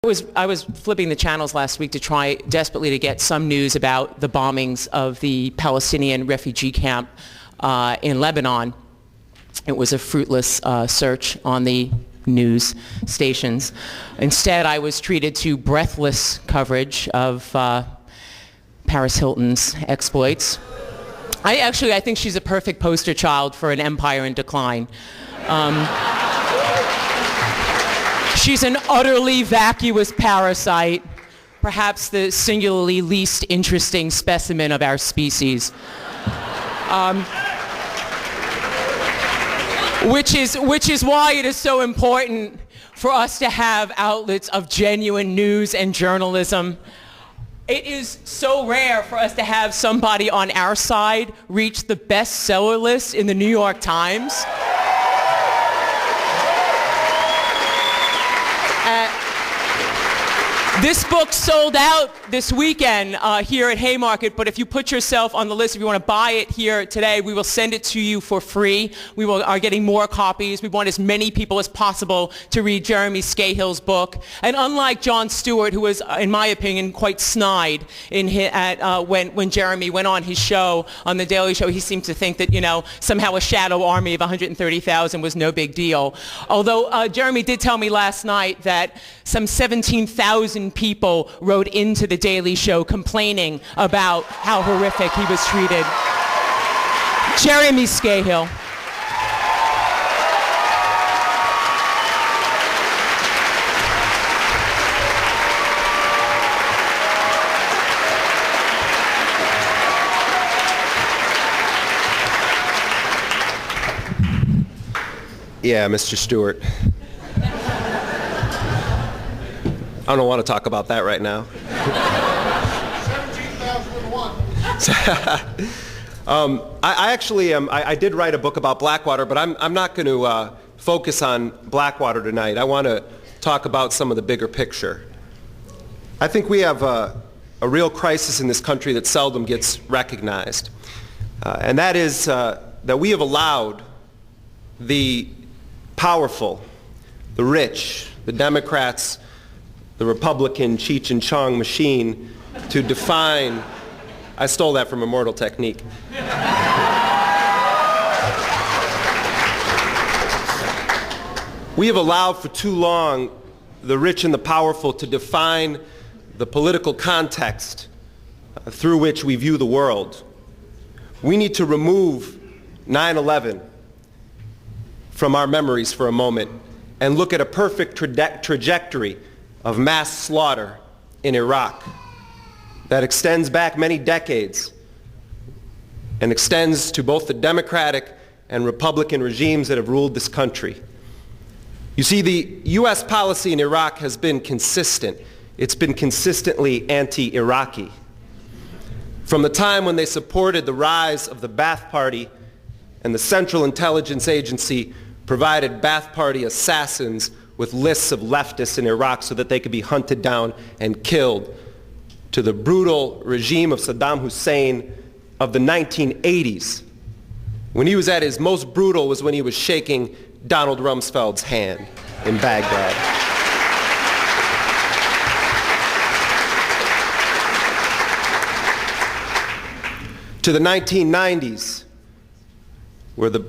I was flipping the channels last week to try desperately to get some news about the bombings of the Palestinian refugee camp in Lebanon. It was a fruitless search on the news stations. Instead, I was treated to breathless coverage of Paris Hilton's exploits. I think she's a perfect poster child for an empire in decline. She's an utterly vacuous parasite, perhaps the singularly least interesting specimen of our species. Which is why it is so important for us to have outlets of genuine news and journalism. It is so rare for us to have somebody on our side reach the bestseller list in the New York Times. This book sold out this weekend here at Haymarket, but if you put yourself on the list, if you want to buy it here today, we will send it to you for free. We are getting more copies. We want as many people as possible to read Jeremy Scahill's book. And unlike Jon Stewart, who was, in my opinion, quite snide when Jeremy went on his show, on The Daily Show, he seemed to think that, somehow a shadow army of 130,000 was no big deal. Although Jeremy did tell me last night that some 17,000 people wrote into The Daily Show complaining about how horrific he was treated. Jeremy Scahill. Yeah, Mr. Stewart. I don't want to talk about that right now. 17,001. I did write a book about Blackwater, but I'm not going to focus on Blackwater tonight. I want to talk about some of the bigger picture. I think we have a real crisis in this country that seldom gets recognized, and that is that we have allowed the powerful, the rich, the Democrats, the Republican Cheech and Chong machine to define, I stole that from Immortal Technique. We have allowed for too long the rich and the powerful to define the political context through which we view the world. We need to remove 9/11 from our memories for a moment and look at a perfect trajectory of mass slaughter in Iraq that extends back many decades and extends to both the Democratic and Republican regimes that have ruled this country. You see, the U.S. policy in Iraq has been consistent. It's been consistently anti-Iraqi. From the time when they supported the rise of the Ba'ath Party and the Central Intelligence Agency provided Ba'ath Party assassins with lists of leftists in Iraq so that they could be hunted down and killed, to the brutal regime of Saddam Hussein of the 1980s. When he was at his most brutal was when he was shaking Donald Rumsfeld's hand in Baghdad. To the 1990s, where the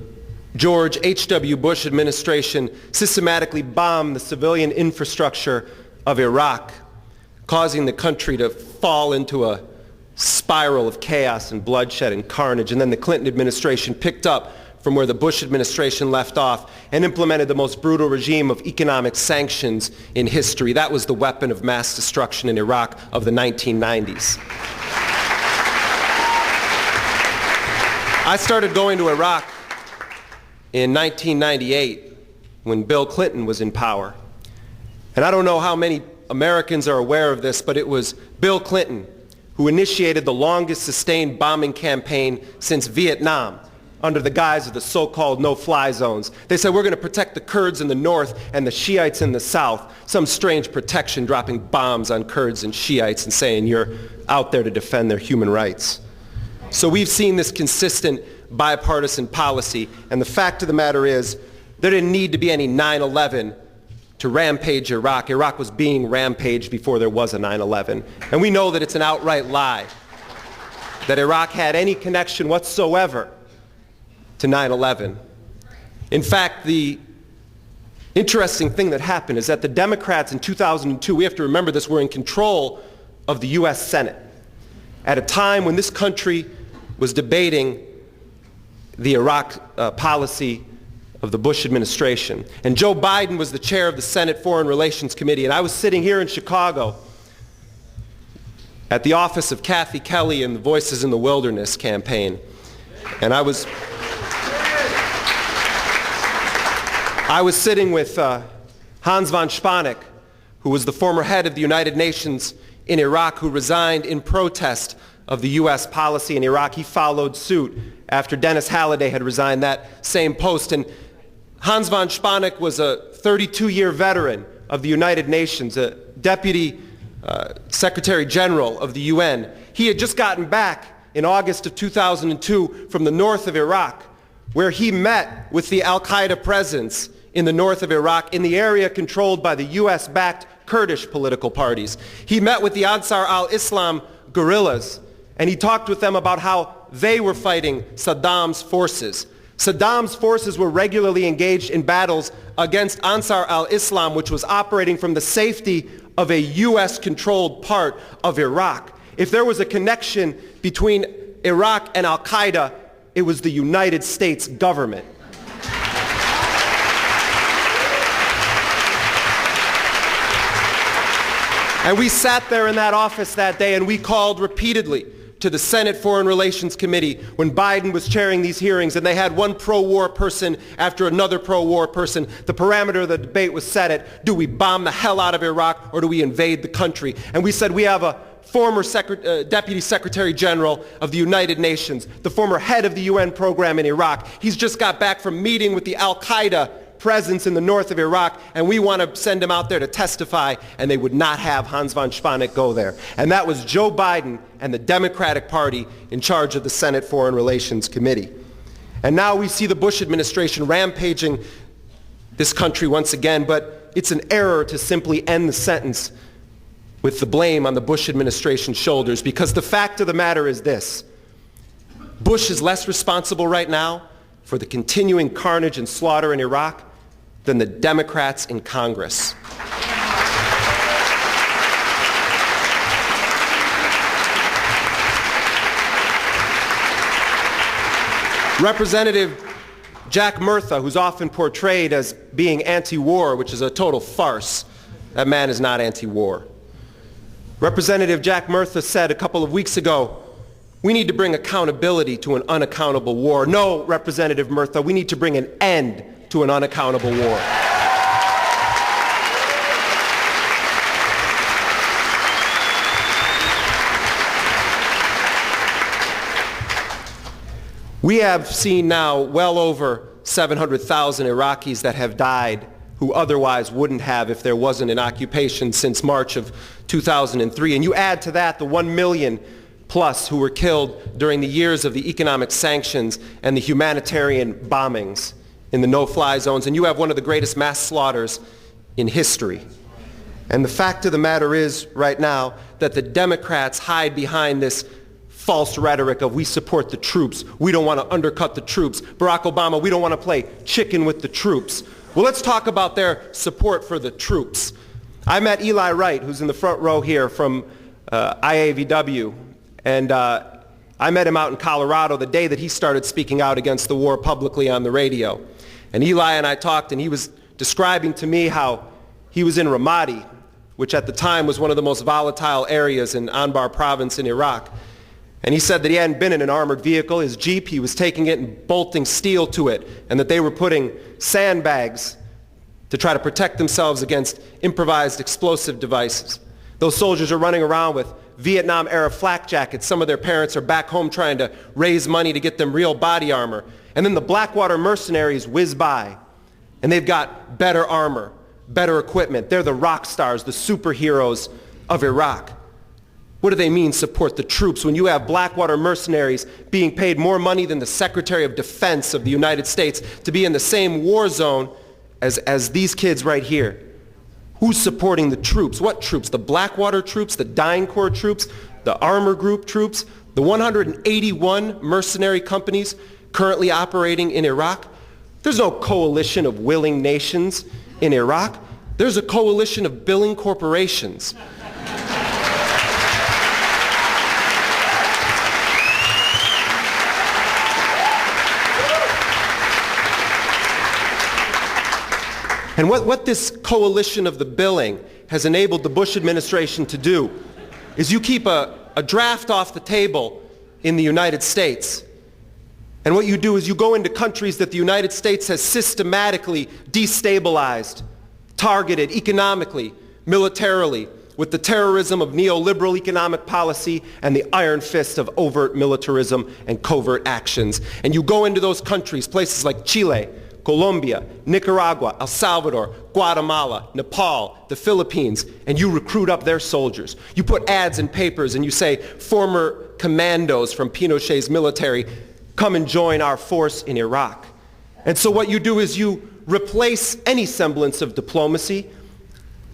George H.W. Bush administration systematically bombed the civilian infrastructure of Iraq, causing the country to fall into a spiral of chaos and bloodshed and carnage. And then the Clinton administration picked up from where the Bush administration left off and implemented the most brutal regime of economic sanctions in history. That was the weapon of mass destruction in Iraq of the 1990s. I started going to Iraq in 1998, when Bill Clinton was in power. And I don't know how many Americans are aware of this, but it was Bill Clinton who initiated the longest sustained bombing campaign since Vietnam under the guise of the so-called no-fly zones. They said, we're going to protect the Kurds in the north and the Shiites in the south. Some strange protection, dropping bombs on Kurds and Shiites and saying you're out there to defend their human rights. So we've seen this consistent bipartisan policy, and the fact of the matter is there didn't need to be any 9/11 to rampage Iraq. Iraq was being rampaged before there was a 9/11. And we know that it's an outright lie that Iraq had any connection whatsoever to 9/11. In fact, the interesting thing that happened is that the Democrats in 2002, we have to remember this, were in control of the U.S. Senate at a time when this country was debating the Iraq policy of the Bush administration. And Joe Biden was the chair of the Senate Foreign Relations Committee, and I was sitting here in Chicago at the office of Kathy Kelly in the Voices in the Wilderness campaign. And I was sitting with Hans von Spanek, who was the former head of the United Nations in Iraq, who resigned in protest of the U.S. policy in Iraq. He followed suit after Dennis Halliday had resigned that same post. And Hans von Spanek was a 32-year veteran of the United Nations, a deputy Secretary General of the UN. He had just gotten back in August of 2002 from the north of Iraq, where he met with the al-Qaeda presence in the north of Iraq in the area controlled by the U.S.-backed Kurdish political parties. He met with the Ansar al-Islam guerrillas, and he talked with them about how they were fighting Saddam's forces. Saddam's forces were regularly engaged in battles against Ansar al-Islam, which was operating from the safety of a U.S.-controlled part of Iraq. If there was a connection between Iraq and al-Qaeda, it was the United States government. And we sat there in that office that day and we called repeatedly to the Senate Foreign Relations Committee when Biden was chairing these hearings, and they had one pro-war person after another pro-war person. The parameter of the debate was set at, do we bomb the hell out of Iraq or do we invade the country? And we said, we have a former Deputy Secretary General of the United Nations, the former head of the UN program in Iraq. He's just got back from meeting with the al-Qaeda presence in the north of Iraq, and we want to send him out there to testify, and they would not have Hans von Spanek go there. And that was Joe Biden and the Democratic Party in charge of the Senate Foreign Relations Committee. And now we see the Bush administration rampaging this country once again, but it's an error to simply end the sentence with the blame on the Bush administration's shoulders, because the fact of the matter is this: Bush is less responsible right now for the continuing carnage and slaughter in Iraq than the Democrats in Congress. Representative Jack Murtha, who's often portrayed as being anti-war, which is a total farce. That man is not anti-war. Representative Jack Murtha said a couple of weeks ago, we need to bring accountability to an unaccountable war. No, Representative Murtha, we need to bring an end to an unaccountable war. We have seen now well over 700,000 Iraqis that have died who otherwise wouldn't have if there wasn't an occupation since March of 2003. And you add to that the 1 million plus who were killed during the years of the economic sanctions and the humanitarian bombings in the no-fly zones, and you have one of the greatest mass slaughters in history. And the fact of the matter is right now that the Democrats hide behind this false rhetoric of we support the troops, we don't want to undercut the troops. Barack Obama, we don't want to play chicken with the troops. Well, let's talk about their support for the troops. I met Eli Wright, who's in the front row here from IAVW, and I met him out in Colorado the day that he started speaking out against the war publicly on the radio. And Eli and I talked, and he was describing to me how he was in Ramadi, which at the time was one of the most volatile areas in Anbar province in Iraq. And he said that he hadn't been in an armored vehicle, his Jeep, he was taking it and bolting steel to it, and that they were putting sandbags to try to protect themselves against improvised explosive devices. Those soldiers are running around with Vietnam-era flak jackets. Some of their parents are back home trying to raise money to get them real body armor. And then the Blackwater mercenaries whiz by, and they've got better armor, better equipment. They're the rock stars, the superheroes of Iraq. What do they mean, support the troops, when you have Blackwater mercenaries being paid more money than the Secretary of Defense of the United States to be in the same war zone as these kids right here? Who's supporting the troops? What troops? The Blackwater troops, the Dying Corps troops, the Armor Group troops, the 181 mercenary companies currently operating in Iraq? There's no coalition of willing nations in Iraq. There's a coalition of billing corporations. And what this coalition of the billing has enabled the Bush administration to do is you keep a draft off the table in the United States. And what you do is you go into countries that the United States has systematically destabilized, targeted economically, militarily, with the terrorism of neoliberal economic policy and the iron fist of overt militarism and covert actions. And you go into those countries, places like Chile, Colombia, Nicaragua, El Salvador, Guatemala, Nepal, the Philippines, and you recruit up their soldiers. You put ads in papers and you say, former commandos from Pinochet's military, come and join our force in Iraq. And so what you do is you replace any semblance of diplomacy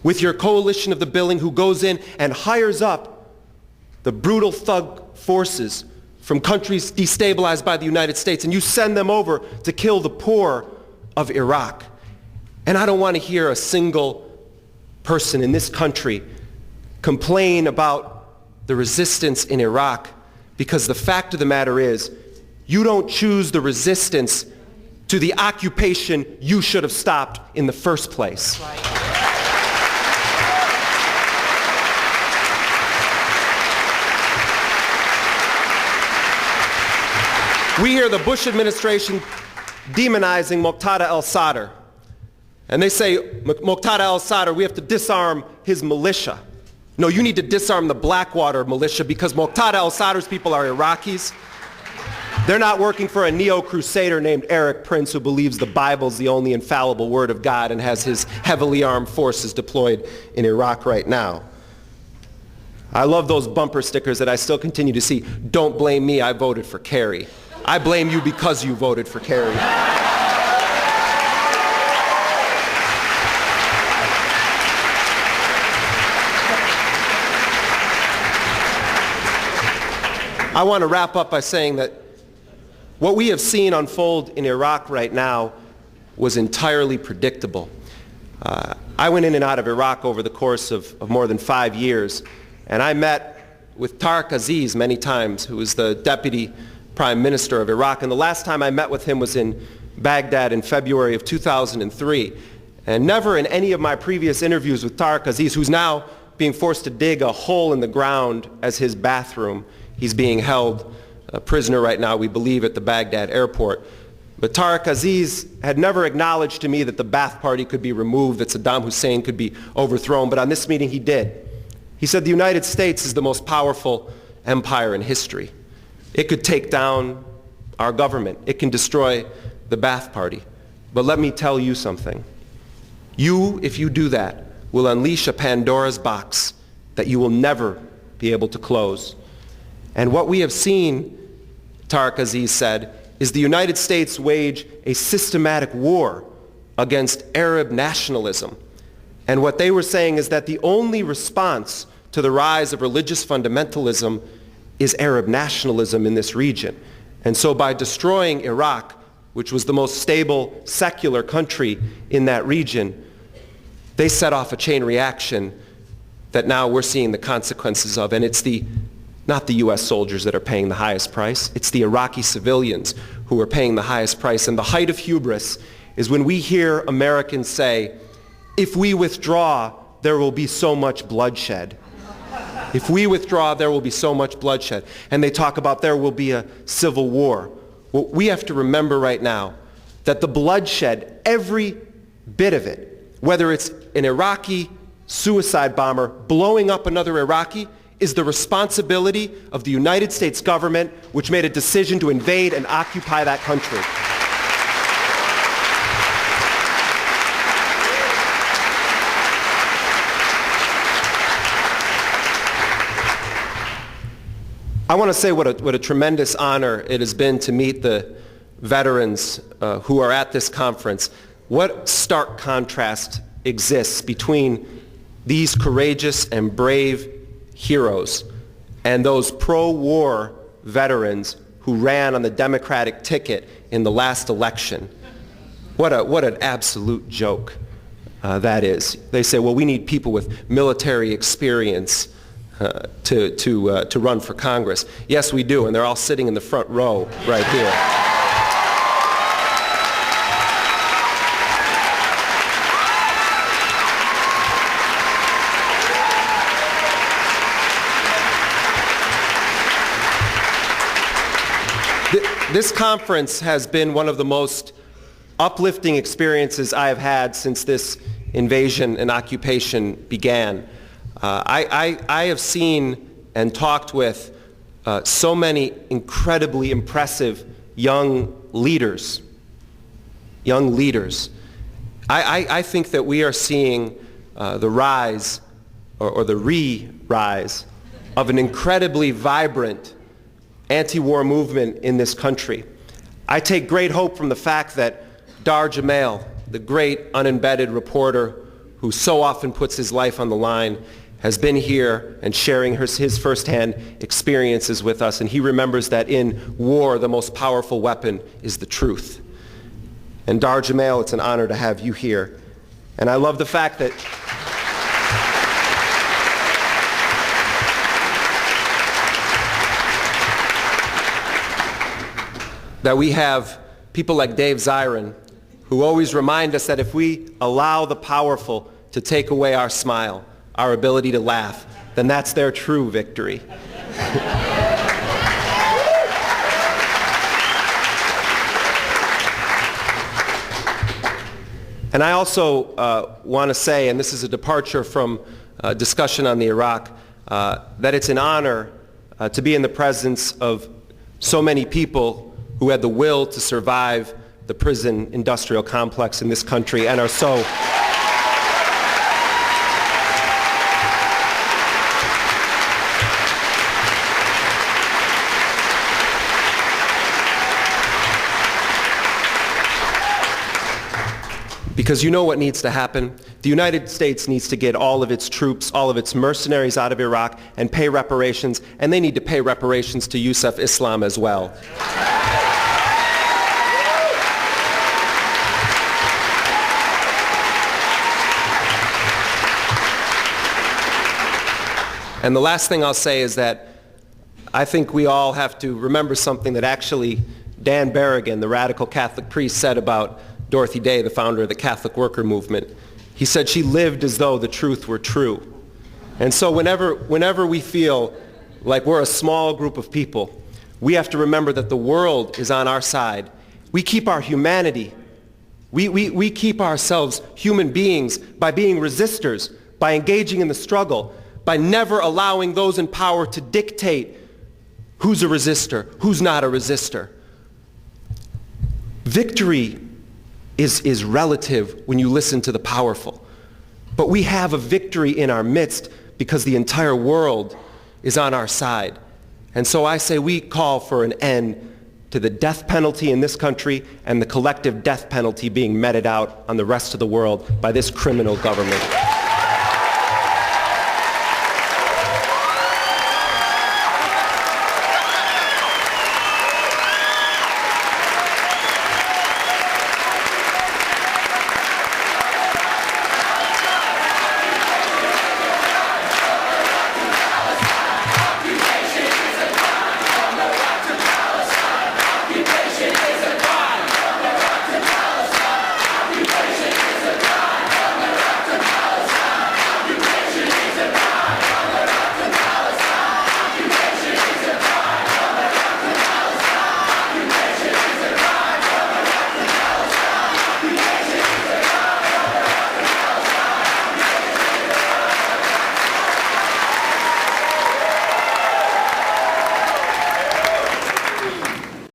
with your coalition of the billing who goes in and hires up the brutal thug forces from countries destabilized by the United States, and you send them over to kill the poor of Iraq. And I don't want to hear a single person in this country complain about the resistance in Iraq, because the fact of the matter is, you don't choose the resistance to the occupation you should have stopped in the first place. Right. We hear the Bush administration demonizing Muqtada al-Sadr. And they say, Muqtada al-Sadr, we have to disarm his militia. No, you need to disarm the Blackwater militia, because Muqtada al-Sadr's people are Iraqis. They're not working for a neo-crusader named Eric Prince who believes the Bible's the only infallible word of God and has his heavily armed forces deployed in Iraq right now. I love those bumper stickers that I still continue to see. Don't blame me, I voted for Kerry. I blame you because you voted for Kerry. I want to wrap up by saying that what we have seen unfold in Iraq right now was entirely predictable. I went in and out of Iraq over the course of more than 5 years, and I met with Tariq Aziz many times, who is the deputy prime minister of Iraq, and the last time I met with him was in Baghdad in February of 2003. And never in any of my previous interviews with Tariq Aziz, who's now being forced to dig a hole in the ground as his bathroom. He's being held a prisoner right now, we believe, at the Baghdad airport. But Tariq Aziz had never acknowledged to me that the Ba'ath Party could be removed, that Saddam Hussein could be overthrown, but on this meeting he did. He said the United States is the most powerful empire in history. It could take down our government. It can destroy the Ba'ath Party. But let me tell you something. You, if you do that, will unleash a Pandora's box that you will never be able to close. And what we have seen, Tariq Aziz said, is the United States wage a systematic war against Arab nationalism. And what they were saying is that the only response to the rise of religious fundamentalism is Arab nationalism in this region. And so by destroying Iraq, which was the most stable secular country in that region, they set off a chain reaction that now we're seeing the consequences of. And it's not the US soldiers that are paying the highest price, it's the Iraqi civilians who are paying the highest price. And the height of hubris is when we hear Americans say, if we withdraw, there will be so much bloodshed. If we withdraw, there will be so much bloodshed. And they talk about there will be a civil war. Well, we have to remember right now that the bloodshed, every bit of it, whether it's an Iraqi suicide bomber blowing up another Iraqi, is the responsibility of the United States government, which made a decision to invade and occupy that country. I want to say what a tremendous honor it has been to meet the veterans who are at this conference. What stark contrast exists between these courageous and brave heroes and those pro-war veterans who ran on the Democratic ticket in the last election. What an absolute joke that is. They say, well, we need people with military experience to run for Congress. Yes, we do, and they're all sitting in the front row right here. This conference has been one of the most uplifting experiences I have had since this invasion and occupation began. I have seen and talked with so many incredibly impressive young leaders. I think that we are seeing the rise or the re-rise of an incredibly vibrant anti-war movement in this country. I take great hope from the fact that Dar Jamail, the great unembedded reporter who so often puts his life on the line, has been here and sharing his firsthand experiences with us, and he remembers that in war the most powerful weapon is the truth. And Dar Jamail, it's an honor to have you here. And I love the fact that we have people like Dave Zirin, who always remind us that if we allow the powerful to take away our smile, our ability to laugh, then that's their true victory. And I also want to say, and this is a departure from discussion on the Iraq, that it's an honor to be in the presence of so many people who had the will to survive the prison industrial complex in this country and are so because you know what needs to happen? The United States needs to get all of its troops, all of its mercenaries out of Iraq and pay reparations, and they need to pay reparations to Yusuf Islam as well. And the last thing I'll say is that I think we all have to remember something that actually Dan Berrigan, the radical Catholic priest, said about Dorothy Day, the founder of the Catholic worker movement. He said she lived as though the truth were true. And so whenever we feel like we're a small group of people, we have to remember that the world is on our side. We keep our humanity. We keep ourselves human beings by being resistors, by engaging in the struggle, by never allowing those in power to dictate who's a resistor, who's not a resistor. Victory is relative when you listen to the powerful. But we have a victory in our midst because the entire world is on our side. And so I say we call for an end to the death penalty in this country and the collective death penalty being meted out on the rest of the world by this criminal government.